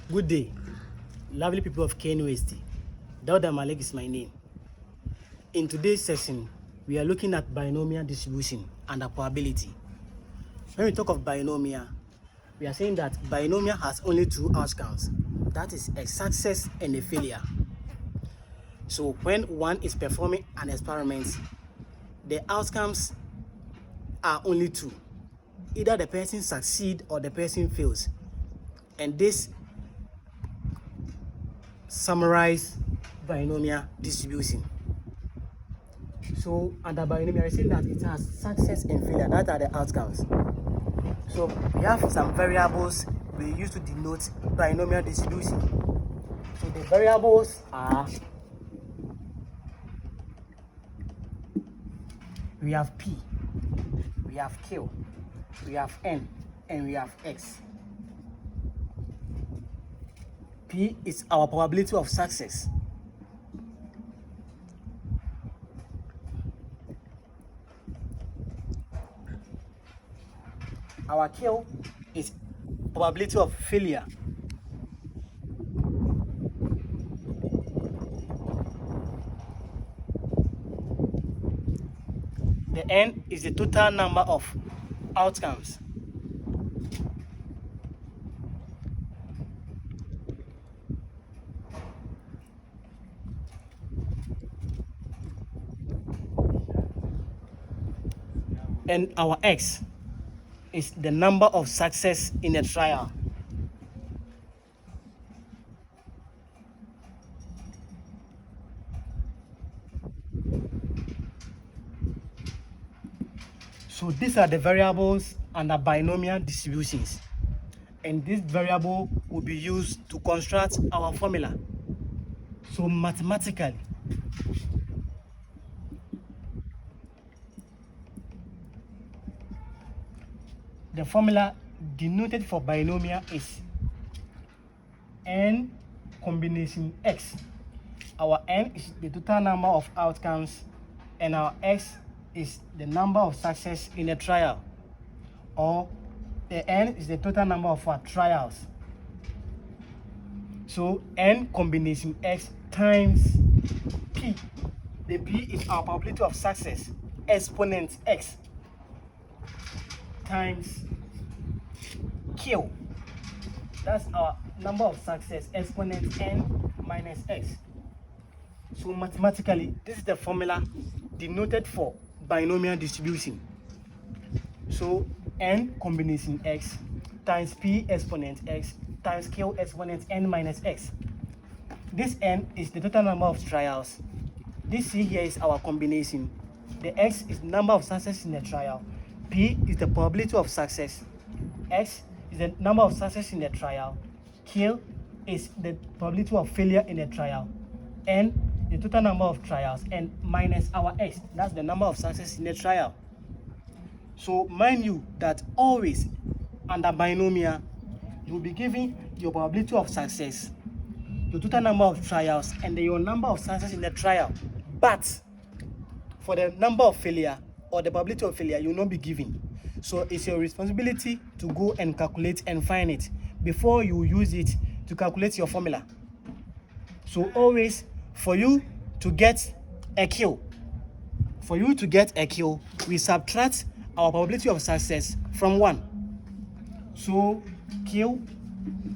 Good day, lovely people of Kane West. Dauda Malik is my name. In today's session, we are looking at binomial distribution and the probability. When we talk of binomial, we are saying that binomial has only two outcomes. That is a success and a failure. So when one is performing an experiment, the outcomes are only two. Either the person succeeds or the person fails. And this summarize binomial distribution. So under binomial, I say that it has success and failure. That are the outcomes. So we have some variables we use to denote binomial distribution. So the variables are, we have P, we have Q, we have N, and we have X. P is our probability of success. Our Q is probability of failure. The N is the total number of outcomes. And our X is the number of success in a trial. So these are the variables under binomial distributions. And this variable will be used to construct our formula. So mathematically, the formula denoted for binomial is n combination x. Our n is the total number of outcomes, and our x is the number of success in a trial, or the n is the total number of our trials. So n combination x times p. The p is our probability of success, exponent x, times q. That's our number of success, exponent n minus x. So mathematically, this is the formula denoted for binomial distribution. So n combination x times p exponent x times q exponent n minus x. This n is the total number of trials. This c here is our combination. The x is the number of success in the trial. P is the probability of success. X is the number of success in the trial. Q is the probability of failure in the trial. N, the total number of trials, and minus our x, that's the number of success in the trial. So mind you that always under binomial, you will be given your probability of success, your total number of trials, and your number of success in the trial. But for the number of failure or the probability of failure, you will not be given. So it's your responsibility to go and calculate and find it before you use it to calculate your formula. So always, for you to get a Q, we subtract our probability of success from 1. So Q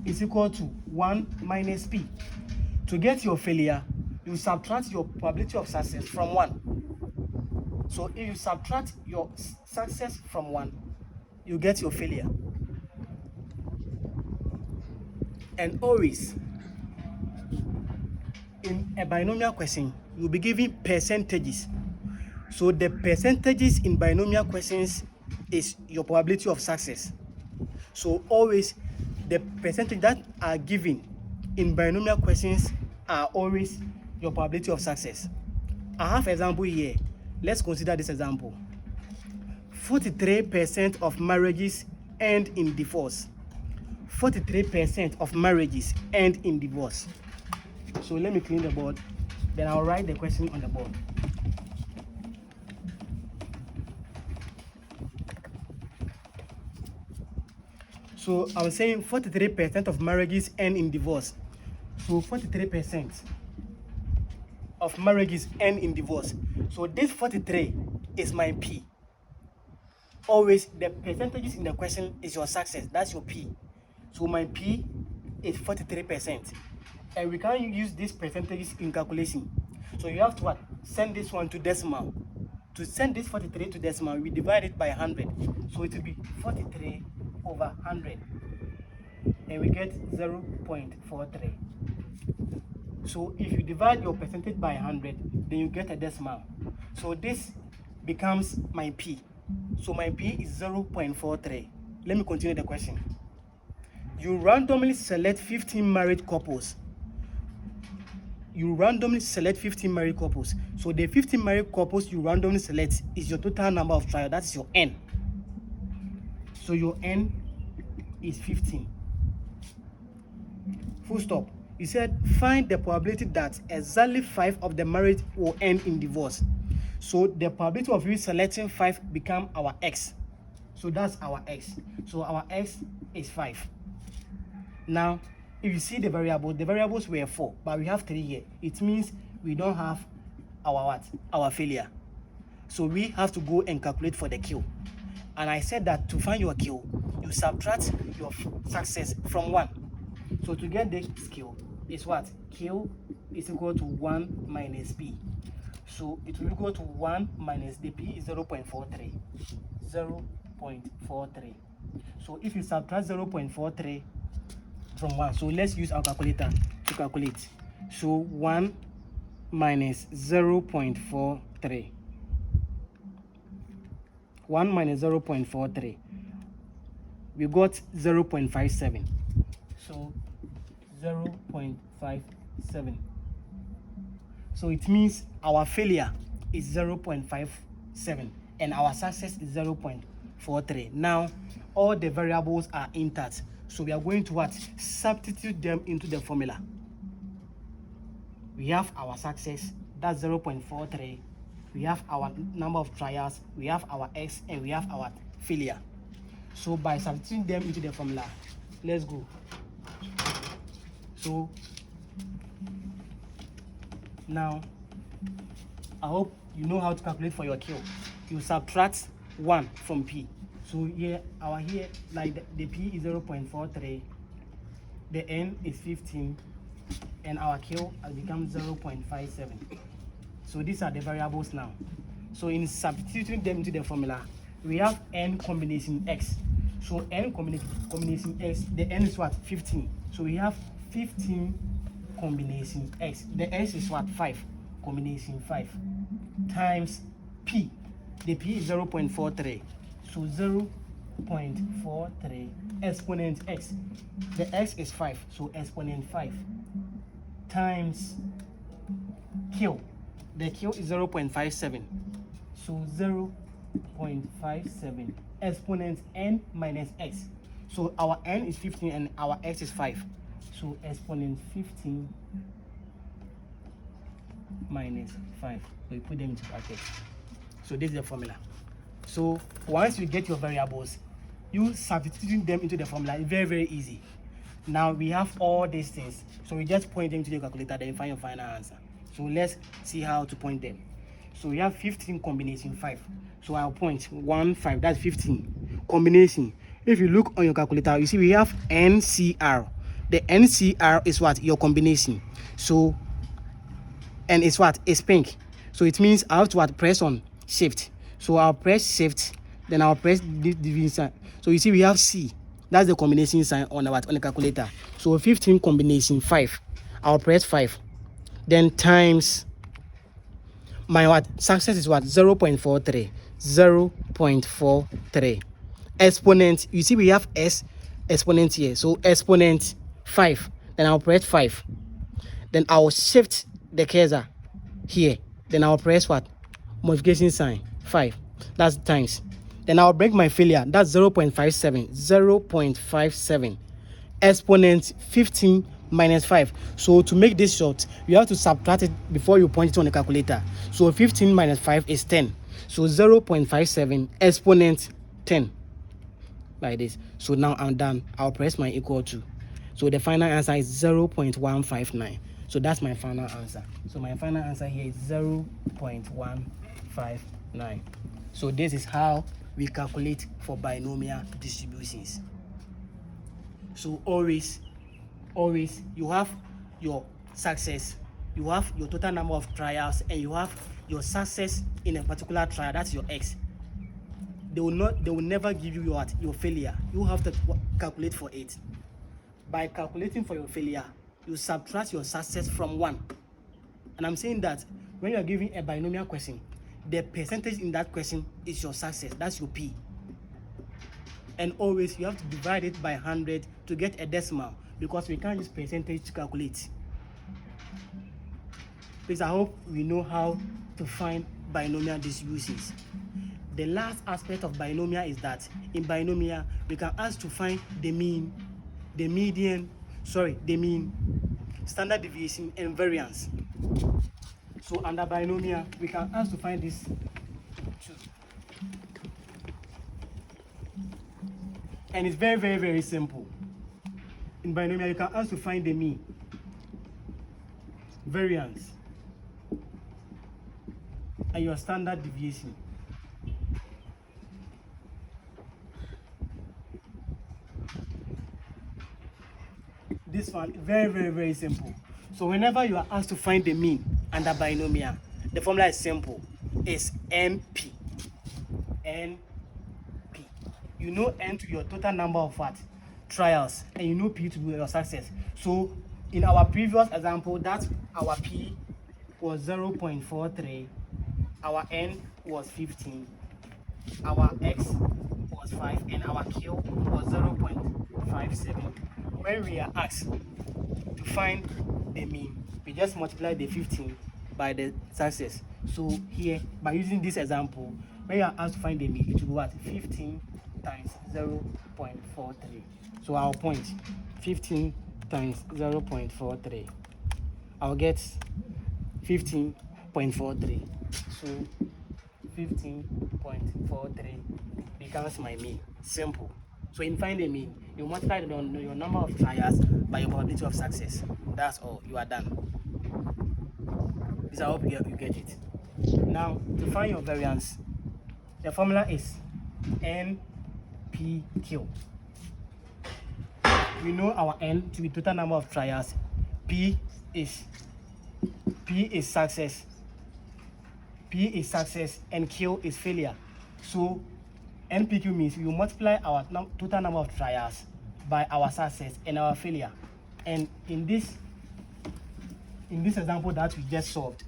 is equal to 1 minus P. To get your failure, you subtract your probability of success from 1. So if you subtract your success from 1, you get your failure. And always, in a binomial question, you'll be given percentages. So the percentages in binomial questions is your probability of success. So always, the percentage that are given in binomial questions are always your probability of success. I have an example here. Let's consider this example. 43% of marriages end in divorce. 43% of marriages end in divorce. So let me clean the board, then I'll write the question on the board. So I was saying 43% of marriages end in divorce. So 43% of marriages end in divorce. So this 43 is my P. Always the percentages in the question is your success. That's your P. So my P is 43%. And we can't use these percentages in calculation. So you have to what? Send this one to decimal. To send this 43 to decimal, we divide it by 100. So it will be 43 over 100. And we get 0.43. So if you divide your percentage by 100, then you get a decimal. So this becomes my P. So my P is 0.43. Let me continue the question. You randomly select 15 married couples. You randomly select 15 married couples. So the 15 married couples you randomly select is your total number of trials. That's your N. So your N is 15. Full stop. You said find the probability that exactly 5 of the marriage will end in divorce. So the probability of you selecting 5 become our X. So that's our X. So our X is 5. Now, if you see the variables were 4, but we have 3 here. It means we don't have our what? Our failure. So we have to go and calculate for the Q. And I said that to find your Q, you subtract your success from 1. So to get this Q is what? Q is equal to 1 minus P. So it will equal to 1 minus the P is 0.43. 0.43. So if you subtract 0.43 from 1, so let's use our calculator to calculate. So 1 minus 0.43. 1 minus 0.43. We got 0.57. So 0.57. So it means our failure is 0.57 and our success is 0.43. Now all the variables are intact. So we are going to what? Substitute them into the formula. We have our success, that's 0.43. We have our number of trials, we have our X, and we have our failure. So by substituting them into the formula, let's go. So now I hope you know how to calculate for your Q. You subtract 1 from P. So here, like the P is 0.43, the N is 15, and our Q has become 0.57. So these are the variables now. So in substituting them into the formula, we have N combination X. So N combination X, the N is what? 15. So we have 15 combination X. The X is what? 5. Combination 5 times P. The P is 0.43. So 0.43 exponent X. The X is 5. So exponent 5 times Q. The Q is 0.57. So 0.57 exponent N minus X. So our N is 15 and our X is 5. So exponent 15 minus 5. We put them into brackets. So this is the formula. So once you get your variables, you substituting them into the formula. It's very, very easy. Now we have all these things. So we just point them to the calculator, then find your final answer. So let's see how to point them. So we have 15 combination 5. So I'll point 1, 5. That's 15 combination. If you look on your calculator, you see we have NCR. The NCR is what? Your combination. So, and it's what? It's pink. So it means I have to what? Press on shift. So I'll press shift, then I'll press division sign. So you see we have C. That's the combination sign on the calculator. So 15 combination 5. I'll press 5. Then times my what? Success is what? 0.43. 0.43. Exponent, you see we have S exponent here. So exponent 5. Then I'll press 5. Then I'll shift the cursor here. Then I'll press what? Multiplication sign 5. That's times. Then I'll break my failure. That's 0.57. 0.57 exponent 15 minus 5. So to make this short, you have to subtract it before you point it on the calculator. So 15 minus 5 is 10. So 0.57 exponent 10. like this. So now I'm done. I'll press my equal to. So the final answer is 0.159. So that's my final answer. So my final answer here is 0.159. So this is how we calculate for binomial distributions. So always you have your success, you have your total number of trials, and you have your success in a particular trial. That's your x. They will never give you your failure. You have to calculate for it. By calculating for your failure, you subtract your success from 1. And I'm saying that when you are giving a binomial question, the percentage in that question is your success. That's your p. And always you have to divide it by 100 to get a decimal, because we can't use percentage to calculate. Please, I hope we know how to find binomial distributions. The last aspect of binomial is that in binomial we can ask to find the mean, the mean, standard deviation, and variance. So under binomial we can ask to find this too. And it's very simple. In binomial you can ask to find the mean, variance, and your standard deviation. This one very simple. So whenever you are asked to find the mean under binomial, the formula is simple. It's NP. You know N to your total number of trials, and you know P to be your success. So in our previous example, that our P was 0.43, our N was 15, our X was 5, and our Q was 0.57. When we are asked to find the mean, we just multiply the 15 by the success. So here, by using this example, when you are asked to find the mean, it will be what? 15 times 0.43. So our point, 15 times 0.43. I'll get 15.43. So 15.43 becomes my mean. Simple. So in finding mean, you multiply your number of trials by your probability of success. That's all. You are done. This I hope you get it. Now to find your variance, the formula is NPQ. We know our N to be total number of trials. P is success. And Q is failure. So NPQ means we will multiply our total number of trials by our success and our failure. And in this example that we just solved,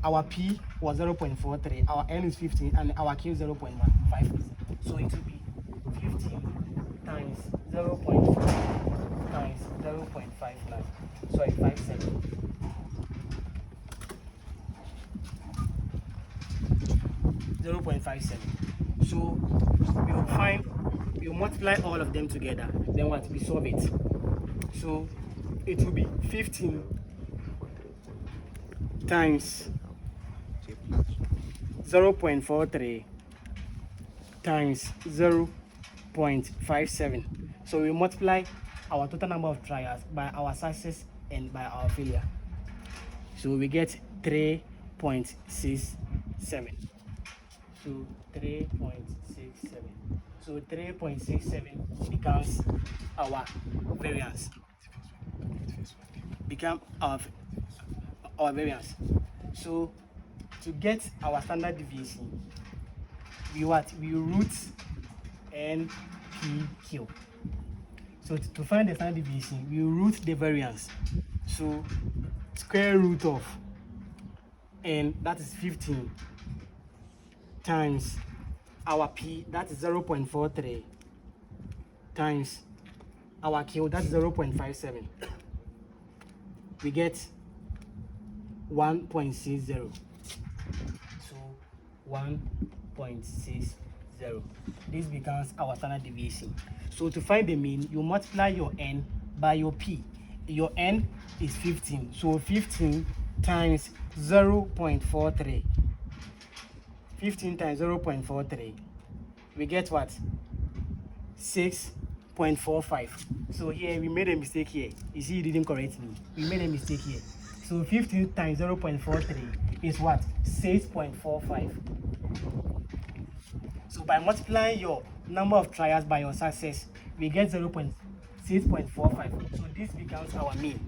our P was 0.43, our N is 15, and our Q is 0.15. So it will be 15 times 0.4 times 0.59. Sorry, 57. So we will multiply all of them together. Then what? We solve it. So it will be 15 times 0.43 times 0.57. So we multiply our total number of trials by our success and by our failure. So we get 3.67. So 3.67. So 3.67 becomes our variance. Our variance. So to get our standard deviation, we root NPQ. So to find the standard deviation, we root the variance. So square root of, and that is 15, times our P, that is 0.43, times our Q, that's 0.57. We get 1.60. So 1.60. This becomes our standard deviation. So to find the mean, you multiply your N by your P. Your N is 15. So 15 times 0.43. 15 times 0.43. We get what? 6.45. So here we made a mistake here. You see, you didn't correct me. We made a mistake here. So 15 times 0.43 is what? 6.45. So by multiplying your number of trials by your success, we get 0.6.45. So this becomes our mean.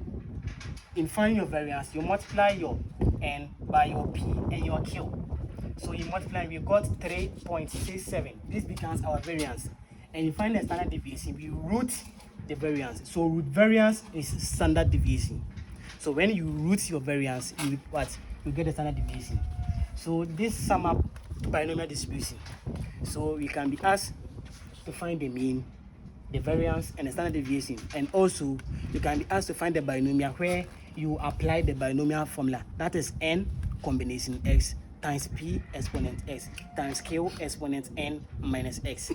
In finding your variance, you multiply your n by your p and your q. So you multiply, we got 3.67. This becomes our variance. And you find the standard deviation, we root the variance. So root variance is standard deviation. So when you root your variance, you what? You get the standard deviation. So this sum up binomial distribution. So we can be asked to find the mean, the variance, and the standard deviation. And also you can be asked to find the binomial where you apply the binomial formula. That is n combination x times p exponent x times q exponent n minus x,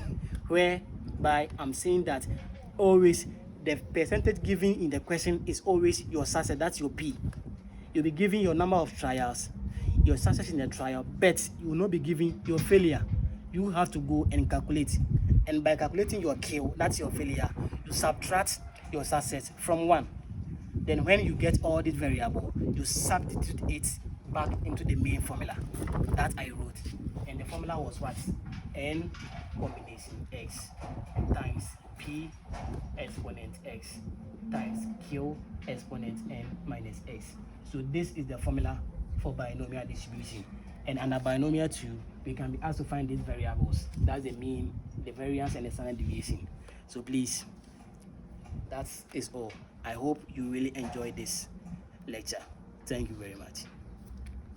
whereby I'm saying that always the percentage given in the question is always your success, that's your p. You'll be giving your number of trials, your success in the trial, but you will not be giving your failure. You have to go and calculate, and by calculating your q, that's your failure, you subtract your success from 1. Then when you get all these variables, you substitute it back into the main formula that I wrote. And the formula was what? N combination x times p exponent x times q exponent n minus x. So this is the formula for binomial distribution. And under binomial 2, we can be asked to find these variables. That's the mean, the variance, and the standard deviation. So please, that is all. I hope you really enjoyed this lecture. Thank you very much.